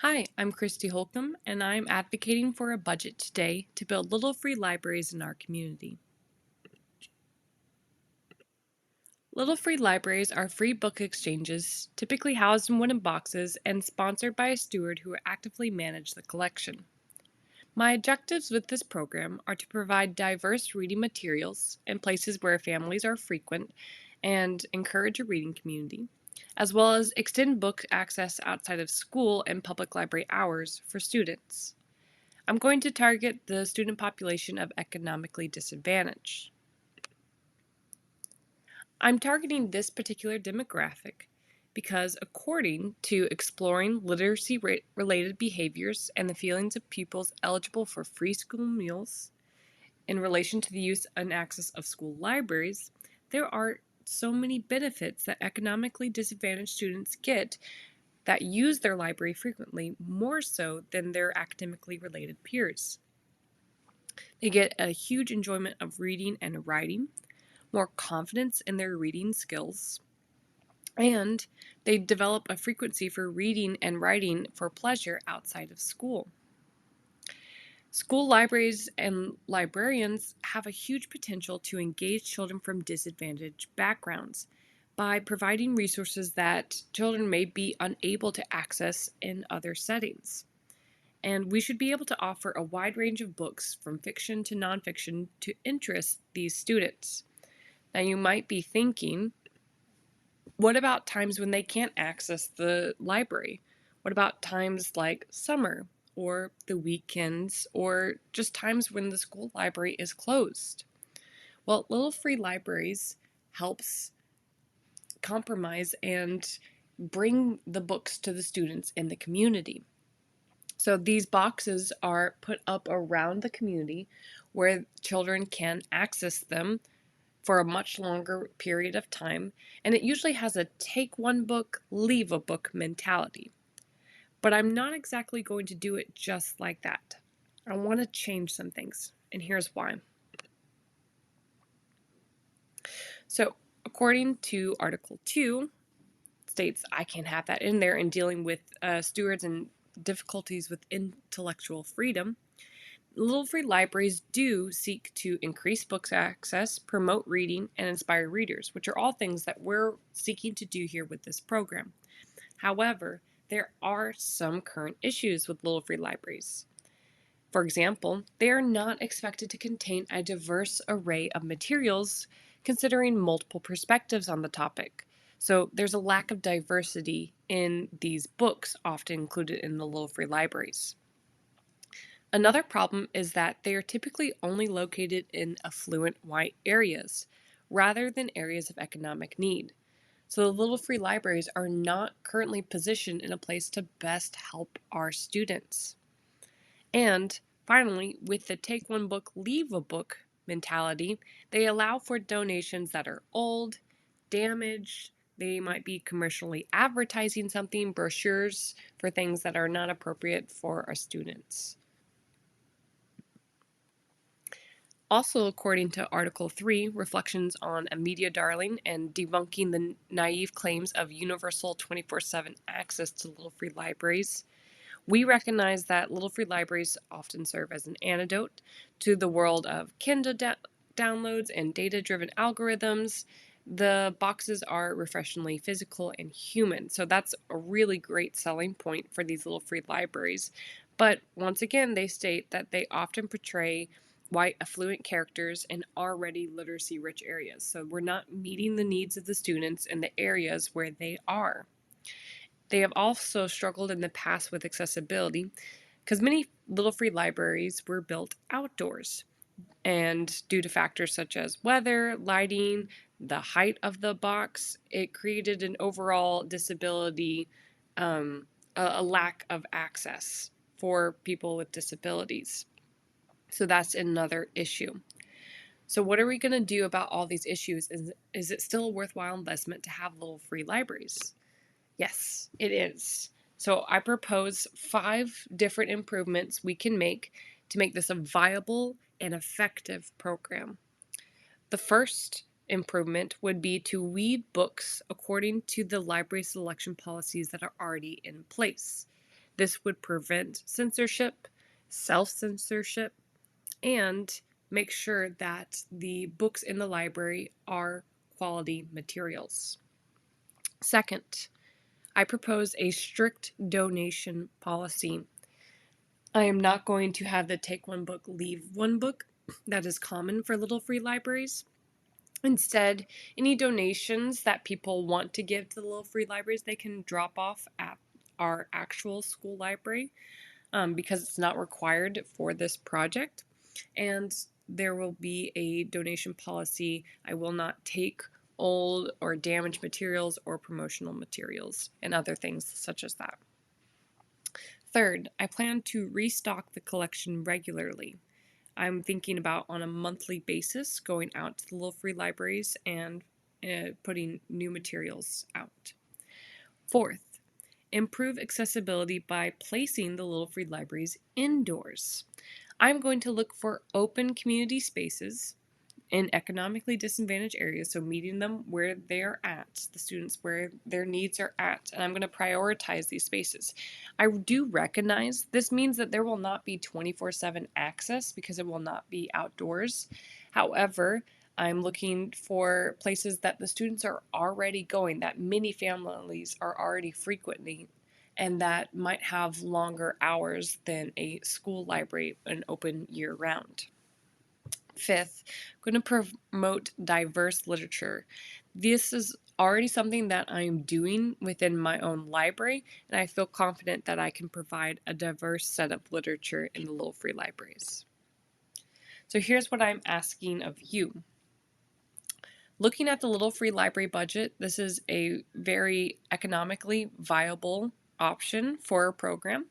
Hi, I'm Christy Holcomb, and I'm advocating for a budget today to build little free libraries in our community. Little free libraries are free book exchanges, typically housed in wooden boxes and sponsored by a steward who actively manage the collection. My objectives with this program are to provide diverse reading materials in places where families are frequent and encourage a reading community, as well as extend book access outside of school and public library hours for students. I'm going to target the student population of economically disadvantaged. I'm targeting this particular demographic because, according to Exploring Literacy Related Behaviors and the Feelings of Pupils Eligible for Free School Meals, in relation to the use and access of school libraries, there are so many benefits that economically disadvantaged students get that use their library frequently, more so than their academically related peers. They get a huge enjoyment of reading and writing, more confidence in their reading skills, and they develop a frequency for reading and writing for pleasure outside of school. School libraries and librarians have a huge potential to engage children from disadvantaged backgrounds by providing resources that children may be unable to access in other settings. And we should be able to offer a wide range of books from fiction to nonfiction to interest these students. Now, you might be thinking, what about times when they can't access the library? What about times like summer or the weekends or just times when the school library is closed? Well, Little Free Libraries helps compromise and bring the books to the students in the community. So these boxes are put up around the community where children can access them for a much longer period of time, and it usually has a take one book, leave a book mentality. But I'm not exactly going to do it just like that. I want to change some things, and here's why. So, according to Article 2, states I can have that in there in dealing with stewards and difficulties with intellectual freedom. Little Free Libraries do seek to increase books access, promote reading, and inspire readers, which are all things that we're seeking to do here with this program. However, there are some current issues with Little Free Libraries. For example, they are not expected to contain a diverse array of materials considering multiple perspectives on the topic. So there's a lack of diversity in these books often included in the Little Free Libraries. Another problem is that they are typically only located in affluent white areas, rather than areas of economic need. So the Little Free Libraries are not currently positioned in a place to best help our students. And finally, with the take one book, leave a book mentality, they allow for donations that are old, damaged, they might be commercially advertising something, brochures for things that are not appropriate for our students. Also, according to Article 3, Reflections on a Media Darling and Debunking the Naive Claims of Universal 24/7 Access to Little Free Libraries, we recognize that Little Free Libraries often serve as an antidote to the world of Kindle downloads and data-driven algorithms. The boxes are refreshingly physical and human, so that's a really great selling point for these Little Free Libraries. But once again, they state that they often portray white affluent characters in already literacy rich areas. So we're not meeting the needs of the students in the areas where they are. They have also struggled in the past with accessibility because many Little Free Libraries were built outdoors. And due to factors such as weather, lighting, the height of the box, it created an overall disability, a lack of access for people with disabilities. So that's another issue. So, what are we going to do about all these issues? Is it still a worthwhile investment to have Little Free Libraries? Yes, it is. So I propose 5 different improvements we can make to make this a viable and effective program. The first improvement would be to weed books according to the library selection policies that are already in place. This would prevent censorship, self-censorship, and make sure that the books in the library are quality materials. Second, I propose a strict donation policy. I am not going to have the take one book, leave one book that is common for little free libraries. Instead, any donations that people want to give to the little free libraries, they can drop off at our actual school library because it's not required for this project. And there will be a donation policy. I will not take old or damaged materials or promotional materials and other things such as that. Third, I plan to restock the collection regularly. I'm thinking about on a monthly basis going out to the little free libraries and putting new materials out. Fourth, improve accessibility by placing the little free libraries indoors. I'm going to look for open community spaces in economically disadvantaged areas, so meeting them where they're at, the students where their needs are at, and I'm going to prioritize these spaces. I do recognize this means that there will not be 24/7 access because it will not be outdoors. However, I'm looking for places that the students are already going, that many families are already frequenting, and that might have longer hours than a school library and open year round. Fifth, I'm going to promote diverse literature. This is already something that I'm doing within my own library, and I feel confident that I can provide a diverse set of literature in the little free libraries. So here's what I'm asking of you. Looking at the little free library budget, this is a very economically viable option for a program.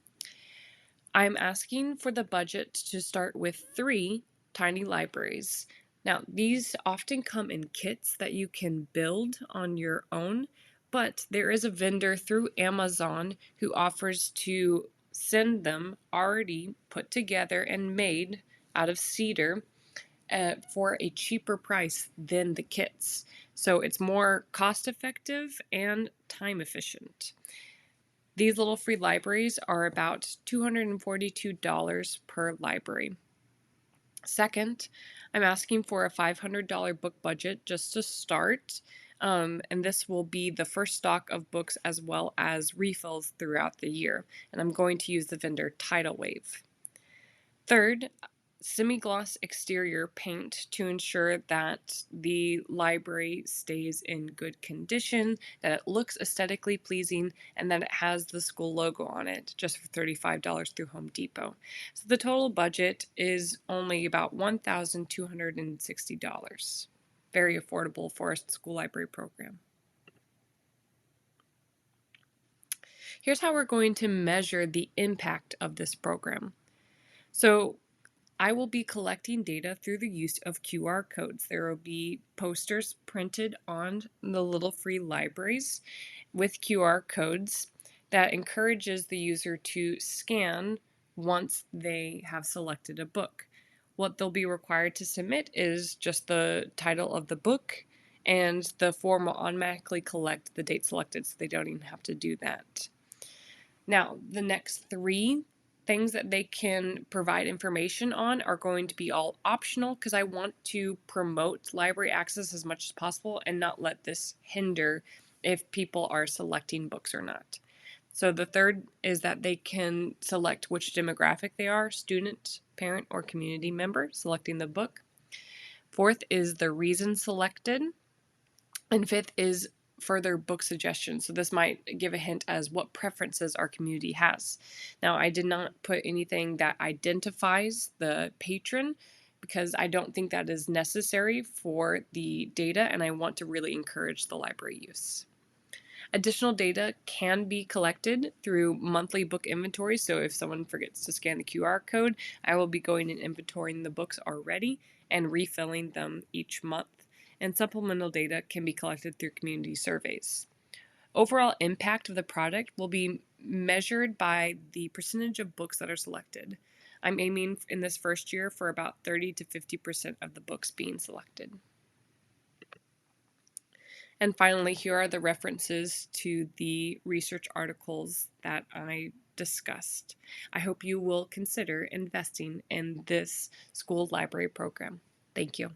I'm asking for the budget to start with 3 tiny libraries. Now, these often come in kits that you can build on your own, but there is a vendor through Amazon who offers to send them already put together and made out of cedar for a cheaper price than the kits. So it's more cost effective and time efficient. These little free libraries are about $242 per library. Second, I'm asking for a $500 book budget just to start, and this will be the first stock of books as well as refills throughout the year, and I'm going to use the vendor Tidal Wave. Third, semi-gloss exterior paint to ensure that the library stays in good condition, that it looks aesthetically pleasing, and that it has the school logo on it, just for $35 through Home Depot. So the total budget is only about $1,260. Very affordable for a school library program. Here's how we're going to measure the impact of this program. So I will be collecting data through the use of QR codes. There will be posters printed on the little free libraries with QR codes that encourages the user to scan once they have selected a book. What they'll be required to submit is just the title of the book, and the form will automatically collect the date selected, so they don't even have to do that. Now, the next 3 things that they can provide information on are going to be all optional because I want to promote library access as much as possible and not let this hinder if people are selecting books or not. So the third is that they can select which demographic they are, student, parent, or community member, selecting the book. Fourth is the reason selected. And fifth is further book suggestions. So this might give a hint as what preferences our community has. Now, I did not put anything that identifies the patron because I don't think that is necessary for the data, and I want to really encourage the library use. Additional data can be collected through monthly book inventory. So if someone forgets to scan the QR code, I will be going and inventorying the books already and refilling them each month. And supplemental data can be collected through community surveys. Overall impact of the product will be measured by the percentage of books that are selected. I'm aiming in this first year for about 30 to 50% of the books being selected. And finally, here are the references to the research articles that I discussed. I hope you will consider investing in this school library program. Thank you.